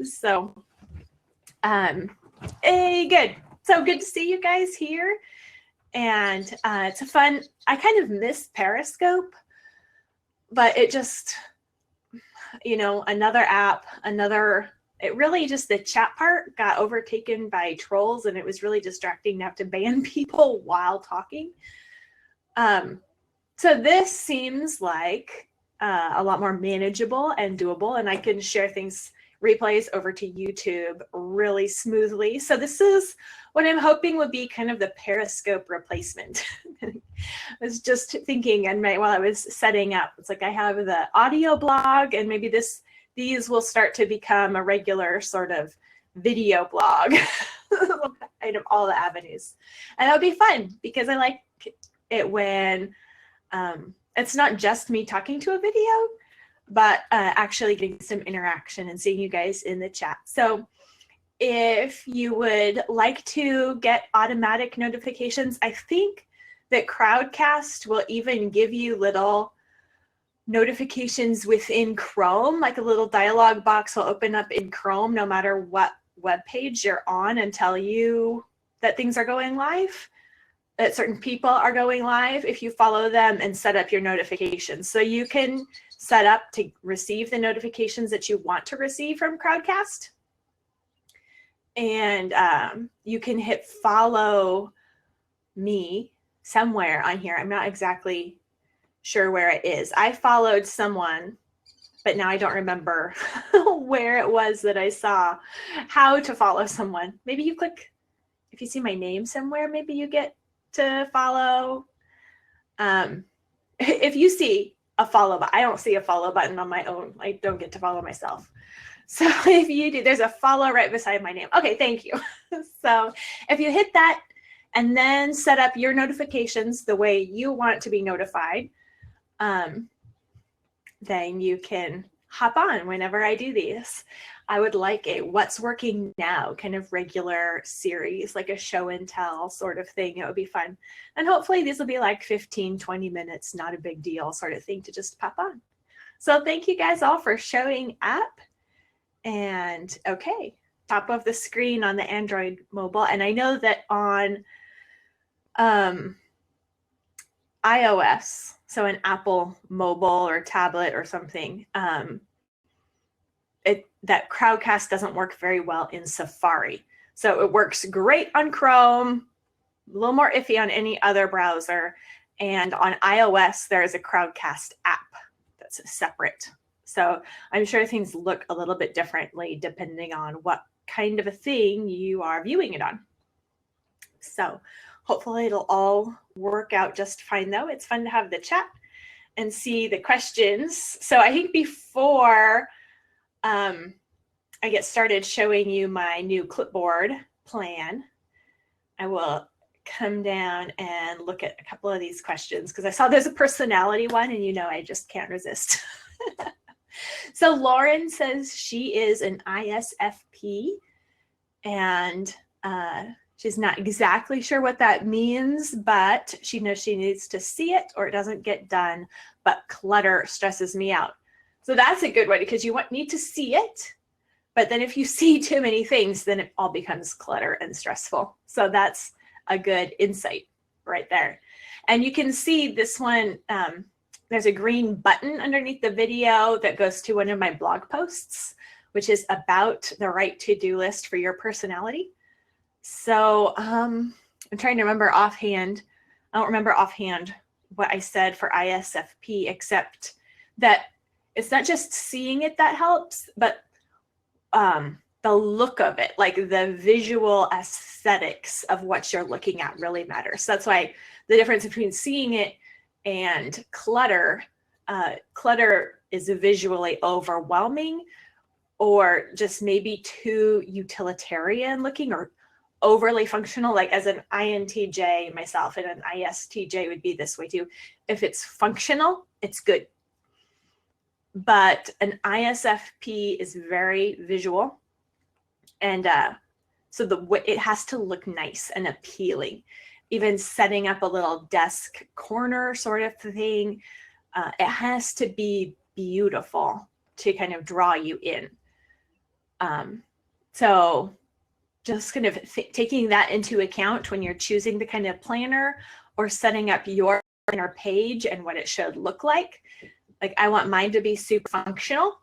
So, good. So good to see you guys here. And it's a fun, I kind of miss Periscope, but it just, another app, it really just the chat part got overtaken by trolls, and it was really distracting to have to ban people while talking. So this seems like a lot more manageable and doable, and I can share replays over to YouTube really smoothly. So this is what I'm hoping would be kind of the Periscope replacement. I was just thinking while I was setting up, it's like I have the audio blog, and maybe these will start to become a regular sort of video blog out of all the avenues. And that'll be fun because I like it when it's not just me talking to a video, but actually getting some interaction and seeing you guys in the chat. So if you would like to get automatic notifications, I think that Crowdcast will even give you little notifications within Chrome, like a little dialog box will open up in Chrome no matter what web page you're on and tell you that things are going live, that certain people are going live if you follow them and set up your notifications. So you can set up to receive the notifications that you want to receive from Crowdcast. And you can hit follow me somewhere on here. I'm not exactly sure where it is. I followed someone, but now I don't remember where it was that I saw how to follow someone. Maybe you click, if you see my name somewhere, maybe you get to follow. If you see a follow button, I don't see a follow button on my own. I don't get to follow myself. So if you do, there's a follow right beside my name. Okay, thank you. So if you hit that and then set up your notifications the way you want to be notified, then you can hop on whenever I do these. I would like a what's working now kind of regular series, like a show and tell sort of thing. It would be fun. And hopefully these will be like 15, 20 minutes, not a big deal sort of thing to just pop on. So thank you guys all for showing up. And okay, top of the screen on the Android mobile. And I know that on iOS, so an Apple mobile or tablet or something, that Crowdcast doesn't work very well in Safari. So it works great on Chrome, a little more iffy on any other browser. And on iOS, there is a Crowdcast app that's separate. So I'm sure things look a little bit differently depending on what kind of a thing you are viewing it on. So hopefully it'll all work out just fine, though. It's fun to have the chat and see the questions. So I think before I get started showing you my new clipboard plan, I will come down and look at a couple of these questions because I saw there's a personality one, and I just can't resist. So Lauren says she is an ISFP, and she's not exactly sure what that means, but she knows she needs to see it or it doesn't get done, but clutter stresses me out. So that's a good one because you need to see it, but then if you see too many things, then it all becomes clutter and stressful. So that's a good insight right there. And you can see this one, there's a green button underneath the video that goes to one of my blog posts, which is about the right to-do list for your personality. So I'm trying to remember offhand. I don't remember offhand what I said for ISFP, except that it's not just seeing it that helps, but the look of it, like the visual aesthetics of what you're looking at really matters. So that's why the difference between seeing it and clutter is visually overwhelming or just maybe too utilitarian looking or overly functional. Like as an INTJ myself, and an ISTJ would be this way too. If it's functional, it's good. But an ISFP is very visual, and so it has to look nice and appealing. Even setting up a little desk corner sort of thing, it has to be beautiful to kind of draw you in. So just kind of taking that into account when you're choosing the kind of planner or setting up your planner page and what it should look like. Like I want mine to be super functional,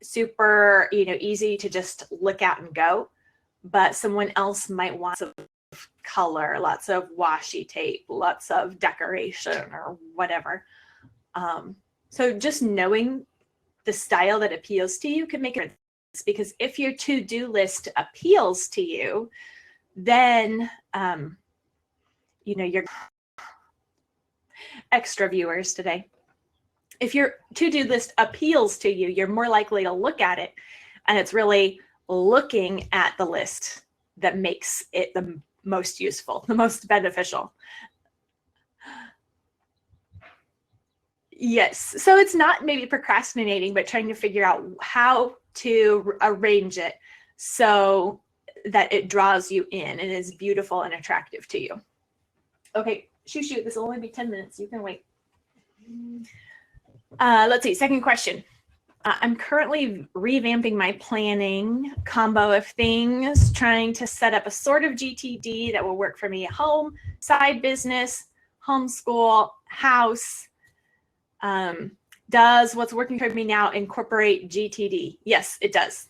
super, easy to just look at and go. But someone else might want some color, lots of washi tape, lots of decoration or whatever. So just knowing the style that appeals to you can make a difference, because if your to-do list appeals to you, then your extra viewers today. If your to-do list appeals to you, you're more likely to look at it, and it's really looking at the list that makes it the most useful, the most beneficial. Yes. So it's not maybe procrastinating, but trying to figure out how to arrange it so that it draws you in and is beautiful and attractive to you. Okay, shoot, this will only be 10 minutes. You can wait. Let's see, second question. I'm currently revamping my planning combo of things, trying to set up a sort of GTD that will work for me at home, side business, homeschool, house. Does what's working for me now incorporate GTD? Yes, it does.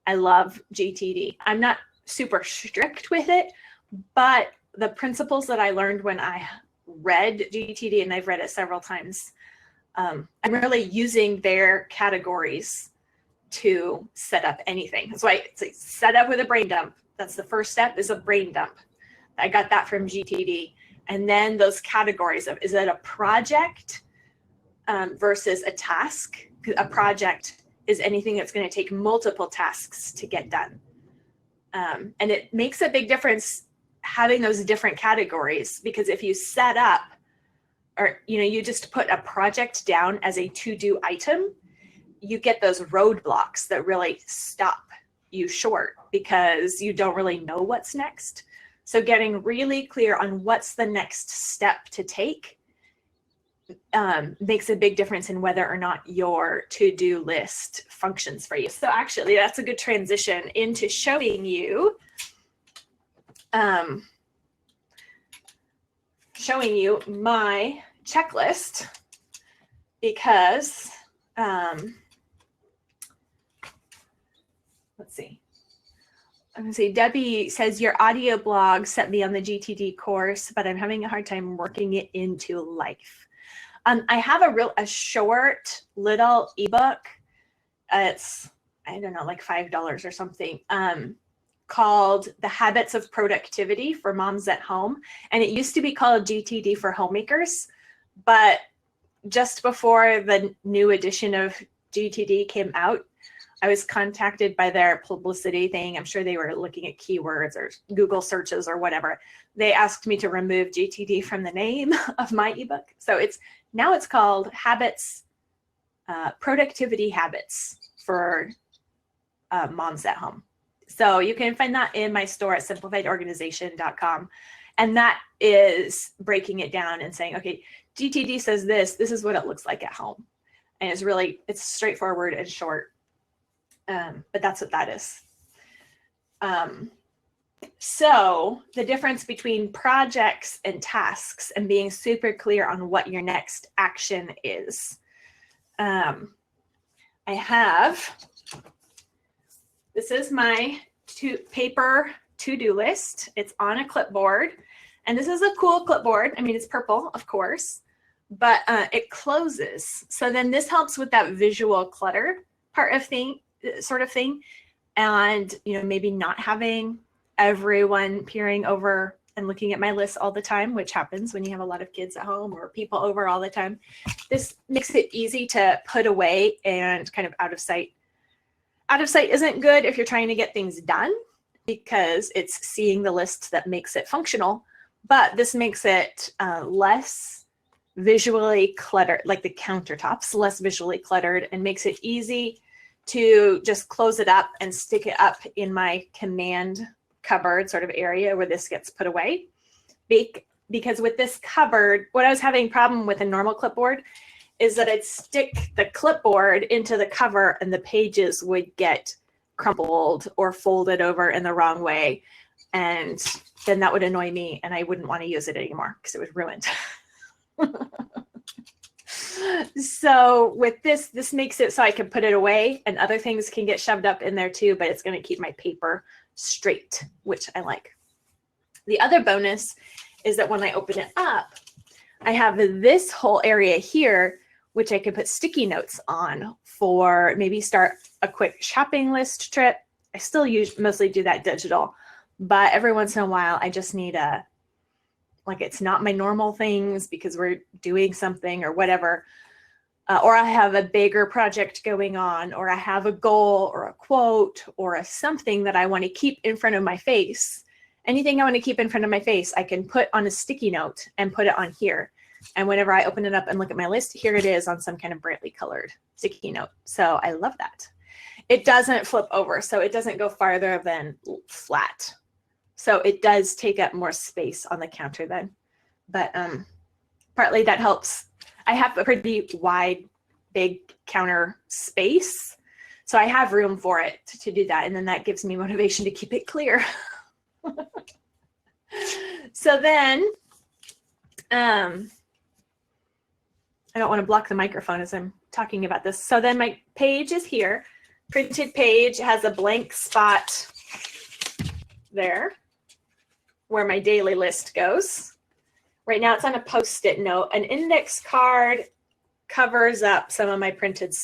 I love GTD. I'm not super strict with it, but the principles that I learned when I read GTD, and I've read it several times, I'm really using their categories to set up anything. That's why it's like set up with a brain dump. That's the first step, is a brain dump. I got that from GTD. And then those categories of, is it a project versus a task? A project is anything that's going to take multiple tasks to get done. And it makes a big difference having those different categories, because if you set up, or you just put a project down as a to-do item, you get those roadblocks that really stop you short because you don't really know what's next. So getting really clear on what's the next step to take makes a big difference in whether or not your to-do list functions for you. So actually, that's a good transition into showing you my checklist, because let's see. I'm going to say, Debbie says, your audio blog set me on the GTD course, but I'm having a hard time working it into life. I have a short little ebook. It's, I don't know, like $5 or something, called The Habits of Productivity for Moms at Home. And it used to be called GTD for Homemakers, but just before the new edition of GTD came out, I was contacted by their publicity thing. I'm sure they were looking at keywords or Google searches or whatever. They asked me to remove GTD from the name of my ebook. So now it's called Habits, Productivity Habits for Moms at Home. So you can find that in my store at simplifiedorganization.com. And that is breaking it down and saying, okay, GTD says this is what it looks like at home. And it's straightforward and short. But that's what that is. So the difference between projects and tasks and being super clear on what your next action is. I have, this is my paper to-do list. It's on a clipboard. And this is a cool clipboard. I mean, it's purple, of course, but it closes. So then this helps with that visual clutter sort of thing. And, maybe not having everyone peering over and looking at my list all the time, which happens when you have a lot of kids at home or people over all the time. This makes it easy to put away and kind of out of sight. Out of sight isn't good if you're trying to get things done, because it's seeing the list that makes it functional, but this makes it less visually cluttered, like the countertops, less visually cluttered, and makes it easy to just close it up and stick it up in my command cupboard sort of area where this gets put away. Because with this cupboard, what I was having a problem with a normal clipboard is that I'd stick the clipboard into the cover and the pages would get crumpled or folded over in the wrong way. And then that would annoy me and I wouldn't want to use it anymore because it was ruined. So with this makes it so I can put it away and other things can get shoved up in there too, but it's going to keep my paper straight, which I like. The other bonus is that when I open it up, I have this whole area here, which I could put sticky notes on for maybe start a quick shopping list trip. I still mostly do that digital, but every once in a while I just need like it's not my normal things because we're doing something or whatever. Or I have a bigger project going on, or I have a goal or a quote or something that I want to keep in front of my face. Anything I want to keep in front of my face, I can put on a sticky note and put it on here. And whenever I open it up and look at my list, here it is on some kind of brightly colored sticky note. So I love that. It doesn't flip over, so it doesn't go farther than flat. So it does take up more space on the counter then. But partly that helps. I have a pretty wide, big counter space. So I have room for it to do that. And then that gives me motivation to keep it clear. So then, I don't want to block the microphone as I'm talking about this. So then my page is here. Printed page has a blank spot there where my daily list goes. Right now it's on a Post-it note. An index card covers up some of my printed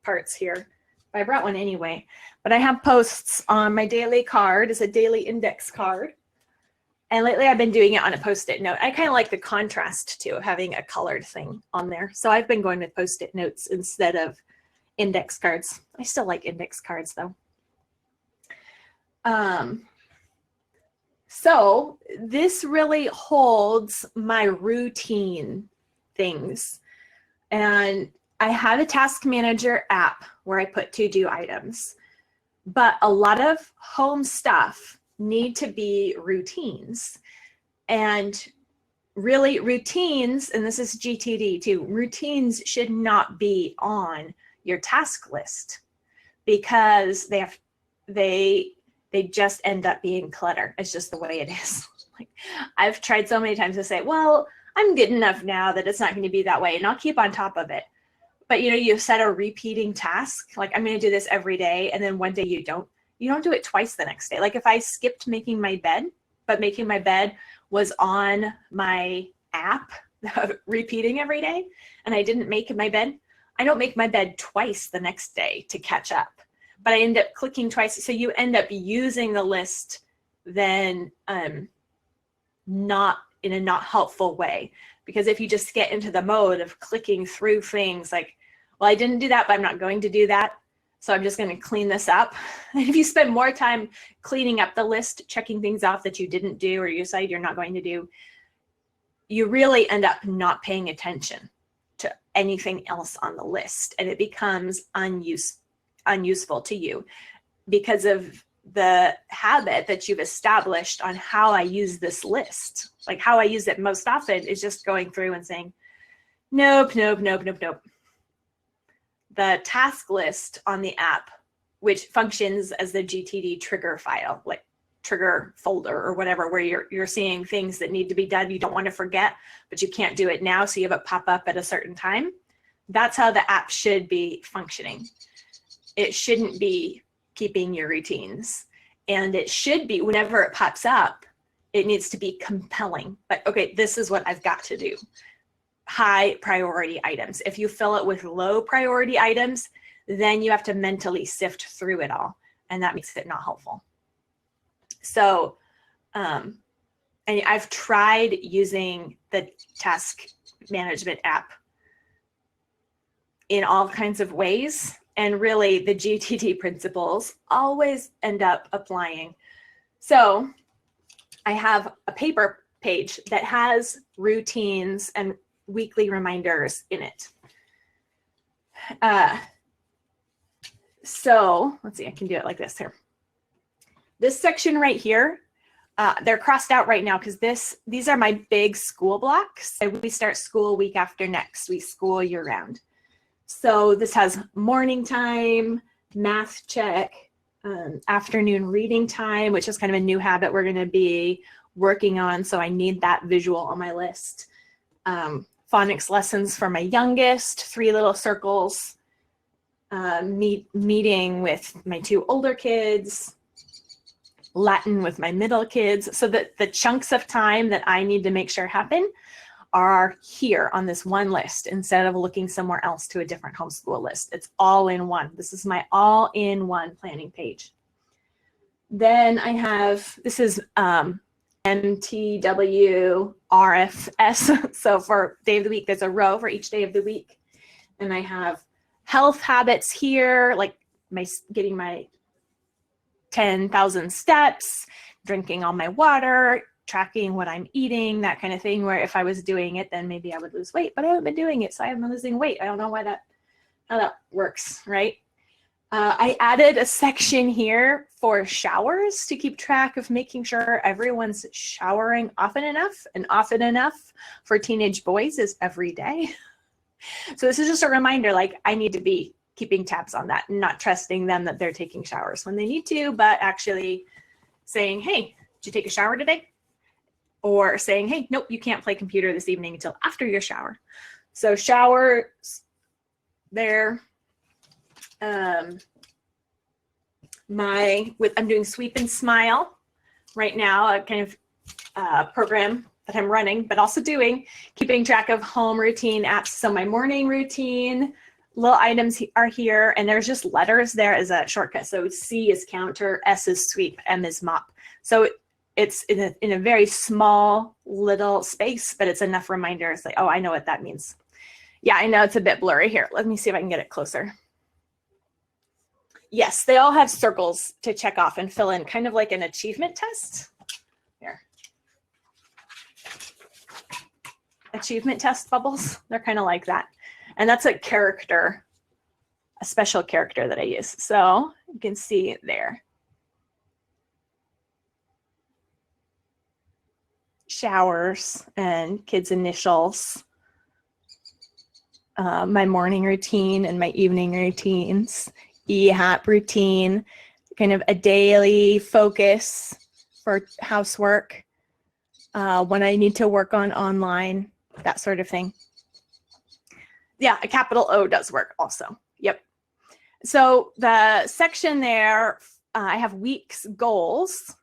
parts here. I brought one anyway, but I have posts on my daily card. It's a daily index card. And lately I've been doing it on a Post-it note. I kind of like the contrast too, of having a colored thing on there. So I've been going with Post-it notes instead of index cards. I still like index cards though. So this really holds my routine things. And I have a task manager app where I put to-do items, but a lot of home stuff need to be routines. And really routines, and this is GTD too, routines should not be on your task list because they just end up being clutter. It's just the way it is. Like I've tried so many times to say, well, I'm good enough now that it's not going to be that way and I'll keep on top of it. But you set a repeating task, like I'm going to do this every day. And then one day you don't do it twice the next day. Like if I skipped making my bed, but making my bed was on my app repeating every day and I didn't make my bed, I don't make my bed twice the next day to catch up. But I end up clicking twice. So you end up using the list then not in a not helpful way. Because if you just get into the mode of clicking through things like, well, I didn't do that, but I'm not going to do that. So I'm just going to clean this up. And if you spend more time cleaning up the list, checking things off that you didn't do or you decide you're not going to do, you really end up not paying attention to anything else on the list. And it becomes unuseful to you because of the habit that you've established on how I use this list. Like how I use it most often is just going through and saying, nope, nope, nope, nope, nope. The task list on the app, which functions as the GTD trigger file, like trigger folder or whatever, where you're seeing things that need to be done. You don't want to forget, but you can't do it now. So you have it pop up at a certain time. That's how the app should be functioning. It shouldn't be keeping your routines. And it should be, whenever it pops up, it needs to be compelling. Like, okay, this is what I've got to do. High priority items. If you fill it with low priority items, then you have to mentally sift through it all. And that makes it not helpful. So, and I've tried using the task management app in all kinds of ways. And really the GTD principles always end up applying. So I have a paper page that has routines and weekly reminders in it. So let's see, I can do it like this here. This section right here, they're crossed out right now because these are my big school blocks. And we start school week after next. We school year round. So this has morning time, math check, afternoon reading time, which is kind of a new habit we're going to be working on. So I need that visual on my list. Phonics lessons for my youngest, 3 little circles. Meeting with my 2 older kids. Latin with my middle kids. So that the chunks of time that I need to make sure happen are here on this one list instead of looking somewhere else to a different homeschool list. It's all in one. This is my all-in-one planning page. Then I have, this is MTW RFS. So for day of the week, there's a row for each day of the week. And I have health habits here, like getting my 10,000 steps, drinking all my water, tracking what I'm eating, that kind of thing, where if I was doing it, then maybe I would lose weight, but I haven't been doing it, so I haven't been losing weight. I don't know how that works, right? I added a section here for showers to keep track of making sure everyone's showering often enough, and often enough for teenage boys is every day. So this is just a reminder, like I need to be keeping tabs on that and not trusting them that they're taking showers when they need to, but actually saying, hey, did you take a shower today? Or saying, hey, nope, you can't play computer this evening until after your shower. So showers there. I'm doing Sweep and Smile right now, a kind of program that I'm running, but also keeping track of home routine apps. So my morning routine, little items are here, and there's just letters there as a shortcut. So C is counter, S is sweep, M is mop. So it's in a very small little space, but it's enough reminders like, oh, I know what that means. Yeah, I know it's a bit blurry here. Let me see if I can get it closer. Yes, they all have circles to check off and fill in, kind of like an achievement test. Here. Achievement test bubbles, they're kind of like that. And that's a special character that I use. So you can see it there. Showers and kids' initials. My morning routine and my evening routines. EHAP routine, kind of a daily focus for housework. When I need to work on online, that sort of thing. Yeah, a capital O does work also. Yep. So the section there, I have week's goals.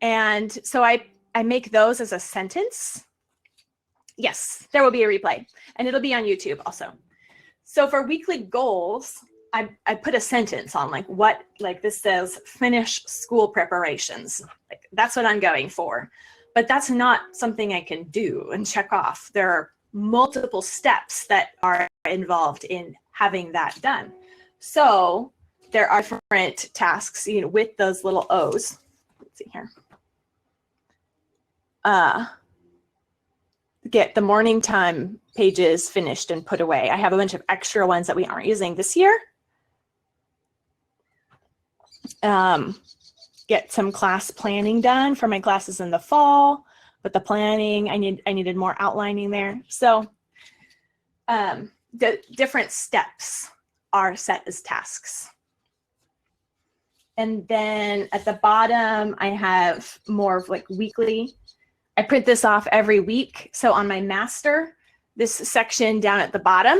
And so I make those as a sentence. Yes, there will be a replay, and it'll be on YouTube also. So for weekly goals, I put a sentence on like this says, finish school preparations. Like that's what I'm going for. But that's not something I can do and check off. There are multiple steps that are involved in having that done. So there are different tasks, with those little O's. Let's see here. Get the morning time pages finished and put away. I have a bunch of extra ones that we aren't using this year. Get some class planning done for my classes in the fall. But the planning, I needed more outlining there. So the different steps are set as tasks. And then at the bottom, I have more of like weekly. I print this off every week. So on my master, this section down at the bottom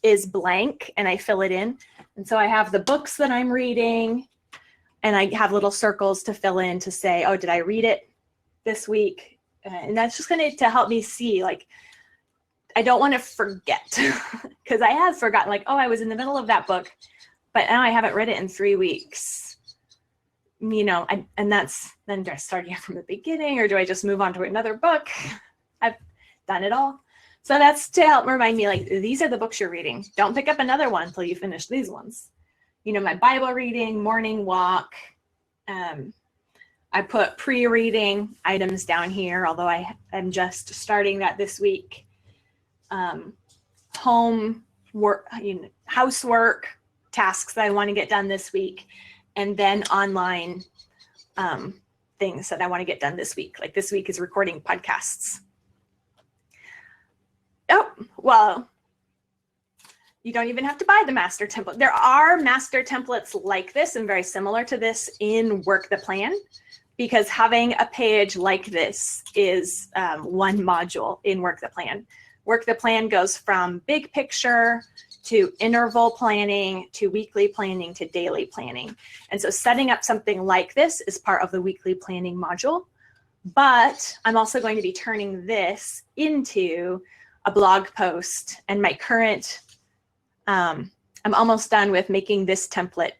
is blank and I fill it in. And so I have the books that I'm reading and I have little circles to fill in to say, oh, did I read it this week? And that's just going to help me see, like, I don't want to forget because I have forgotten, like, oh, I was in the middle of that book, but now I haven't read it in 3 weeks. And that's then do I start again from the beginning or do I just move on to another book? I've done it all. So that's to help remind me, like, these are the books you're reading. Don't pick up another one until you finish these ones. My Bible reading, morning walk. I put pre-reading items down here, although I'm just starting that this week. Home work, housework tasks that I want to get done this week. And then online things that I want to get done this week. Like this week is recording podcasts. Oh, well, You don't even have to buy the master template. There are master templates like this and very similar to this in Work the Plan, because having a page like this is one module in Work the Plan. Work the Plan goes from big picture to interval planning, to weekly planning, to daily planning. And so setting up something like this is part of the weekly planning module. But I'm also going to be turning this into a blog post, and my current, I'm almost done with making this template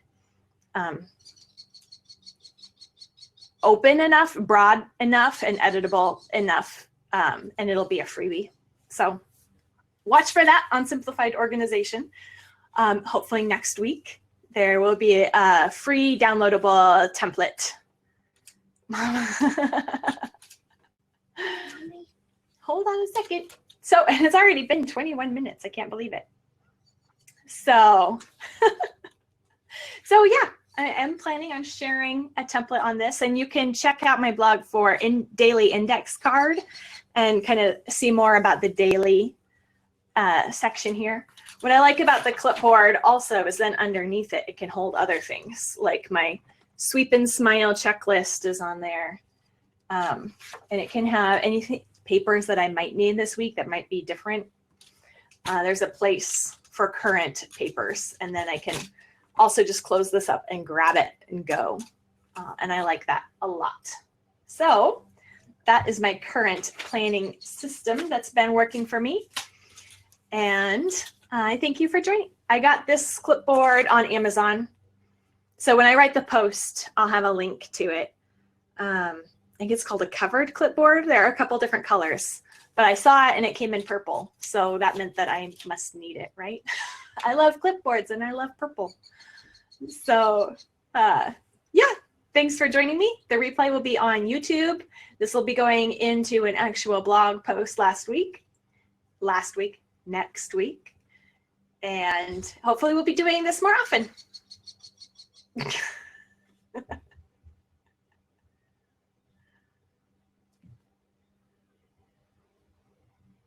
open enough, broad enough, and editable enough, and it'll be a freebie. So watch for that on Simplified Organization. Hopefully next week, there will be a free downloadable template. Hold on a second. So, and it's already been 21 minutes. I can't believe it. So, so yeah, I am planning on sharing a template on this, and you can check out my blog for daily index card and kind of see more about the daily section here. What I like about the clipboard also is then underneath it, it can hold other things, like my Sweep and Smile checklist is on there. And it can have anything, papers that I might need this week that might be different. There's a place for current papers, and then I can also just close this up and grab it and go. And I like that a lot. So that is my current planning system that's been working for me. And I thank you for joining. I got this clipboard on Amazon. So when I write the post, I'll have a link to it. I think it's called a covered clipboard. There are a couple different colors, but I saw it and it came in purple. So that meant that I must need it, right? I love clipboards and I love purple. So yeah, thanks for joining me. The replay will be on YouTube. This will be going into an actual blog post next week. And hopefully we'll be doing this more often.